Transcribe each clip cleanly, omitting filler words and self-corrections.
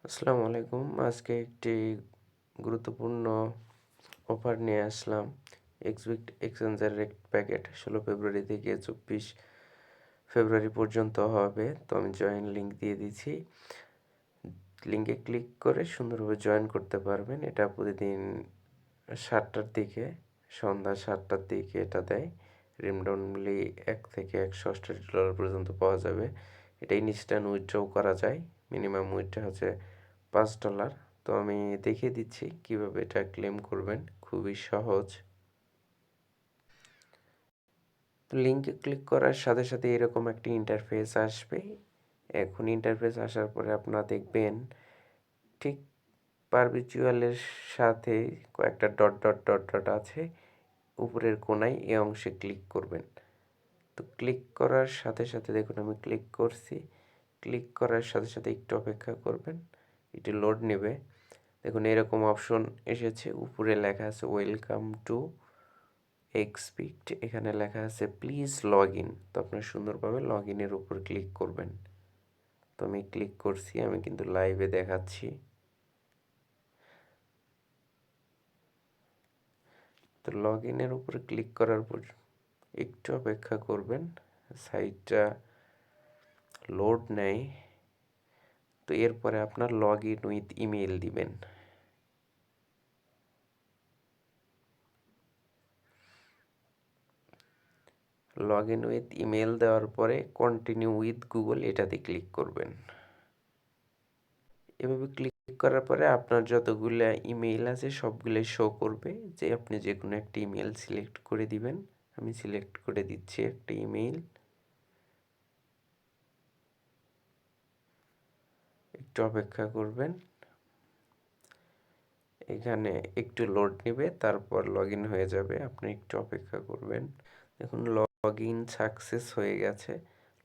আসসালামু আলাইকুম। আজকে একটি গুরুত্বপূর্ণ অফার নিয়ে আসলাম। এক্সবিট এক্সচেঞ্জের রেট প্যাকেট 16 ফেব্রুয়ারি থেকে 24 ফেব্রুয়ারি পর্যন্ত হবে। তো আমি জয়েন লিঙ্ক দিয়ে দিচ্ছি। লিঙ্কে ক্লিক করে সুন্দরভাবে জয়েন করতে পারবেন। এটা প্রতিদিন 7টার দিকে, সন্ধ্যা 7টার দিকে এটা দেয়। রিডেমলি 1 থেকে $188 পর্যন্ত পাওয়া যাবে। এটা ইনস্ট্যান্ট উইথড্রও করা যায়। মিনিমাম উইথড্র হচ্ছে $5। তো আমি দেখিয়ে দিচ্ছি কিভাবে এটা ক্লেম করবেন, খুবই সহজ। তো লিঙ্কে ক্লিক করার সাথে সাথে এরকম একটি ইন্টারফেস আসবে। এখন ইন্টারফেস আসার পরে আপনারা দেখবেন ঠিক পারপিচুয়ালের সাথে কয়েকটা ডট ডট ডট ডট আছে, উপরের কোণায় এই অংশে ক্লিক করবেন। তো ক্লিক করার সাথে সাথে দেখুন আমি ক্লিক করছি। ক্লিক করার সাথে সাথে একটু অপেক্ষা করবেন, একটু লোড নেবে। দেখুন এরকম অপশন এসেছে, উপরে লেখা আছে ওয়েলকাম টু এক্সবিট, এখানে লেখা আছে প্লিজ লগ ইন। তো আপনার সুন্দরভাবে লগ ইনের উপর ক্লিক করবেন। তো আমি ক্লিক করছি, আমি কিন্তু লাইভে দেখাচ্ছি। তো লগ ইনের উপরে ক্লিক করার পর একটু অপেক্ষা করবেন, সাইটটা লোড নেয়। তো এরপরে আপনার লগ ইন উইথ ইমেল দিবেন। লগ ইন উইথ ইমেল দেওয়ার পরে কন্টিনিউ উইথ গুগল এটাতে ক্লিক করবেন। এভাবে ক্লিক করার পরে আপনার যতগুলো ইমেইল আছে সবগুলোই শো করবে, যে আপনি যে কোনো একটা ইমেল সিলেক্ট করে দিবেন। আমি সিলেক্ট করে দিচ্ছি একটা ইমেইল। একটু অপেক্ষা করবেন, এখানে একটু লোড নেবে, তারপর লগ ইন হয়ে যাবে। আপনি একটু অপেক্ষা করবেন। দেখুন লগ ইন সাকসেস হয়ে গেছে।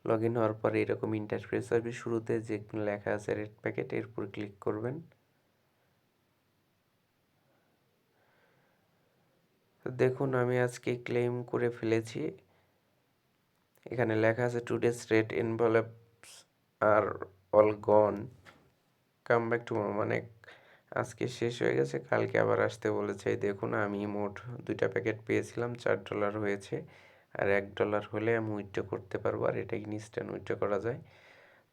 লগ ইন হওয়ার পরে এরকম ইন্টারফেস আসবে। শুরুতে যে লেখা আছে রেড প্যাকেট, এর উপর ক্লিক করবেন। তো দেখুন আমি আজকে ক্লেম করে ফেলেছি। এখানে লেখা আছে টুডেস রেড এনভেলপস আর অল গন, কাম ব্যাক টুমরো, মানে আজকে শেষ হয়ে গেছে, কালকে আবার আসতে বলেছে। দেখুন আমি মোট 2টা প্যাকেট পেয়েছিলাম, $4 হয়েছে। আর $1 হলে আমি উইথড্র করতে পারবো, আর এটা ইনস্ট্যান্ট উইথড্র করা যায়।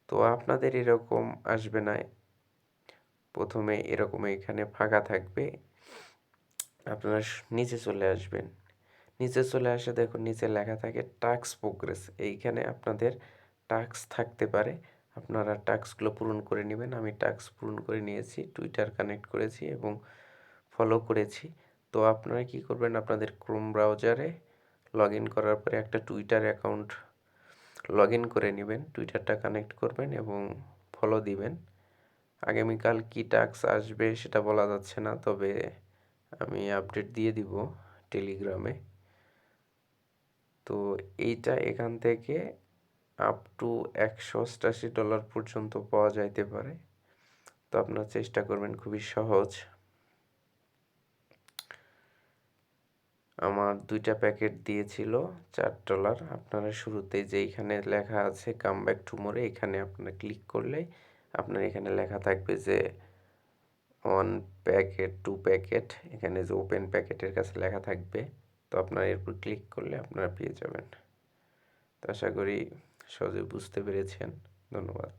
তো আপনাদের এরকম আসবে না, প্রথমে এরকম এখানে ফাঁকা থাকবে, আপনারা নিচে চলে আসবেন। নিচে চলে আসে দেখুন নিচে লেখা থাকে টাস্ক প্রোগ্রেস। এইখানে আপনাদের টাস্ক থাকতে পারে, আপনারা টাস্কগুলো পূরণ করে নেবেন। আমি টাস্ক পূরণ করে নিয়েছি, টুইটার কানেক্ট করেছি এবং ফলো করেছি। তো আপনারা কি করবেন, আপনাদের ক্রোম ব্রাউজারে লগ ইন করার পরে একটা টুইটার অ্যাকাউন্ট লগ ইন করে নেবেন, টুইটারটা কানেক্ট করবেন এবং ফলো দিবেন। আগামীকাল কী টাস্ক আসবে সেটা বলা যাচ্ছে না, তবে আমি আপডেট দিয়ে দিব টেলিগ্রামে। তো এইটা এখান থেকে আপ টু $188 পর্যন্ত পাওয়া যাইতে পারে। তো আপনারা চেষ্টা করবেন, খুবই সহজ। আমার 2টা প্যাকেট দিয়েছিল $4। আপনারা শুরুতে যে এখানে লেখা আছে কাম ব্যাক টুমরো, এখানে আপনারা ক্লিক করলে আপনার এখানে লেখা থাকবে যে 1 প্যাকেট 2 প্যাকেট, এখানে যে ওপেন প্যাকেটের কাছে লেখা থাকবে। তো আপনারা এরপর ক্লিক করলে আপনারা পেয়ে যাবেন। তো আশা করি সহজে বুঝতে পেরেছেন। ধন্যবাদ।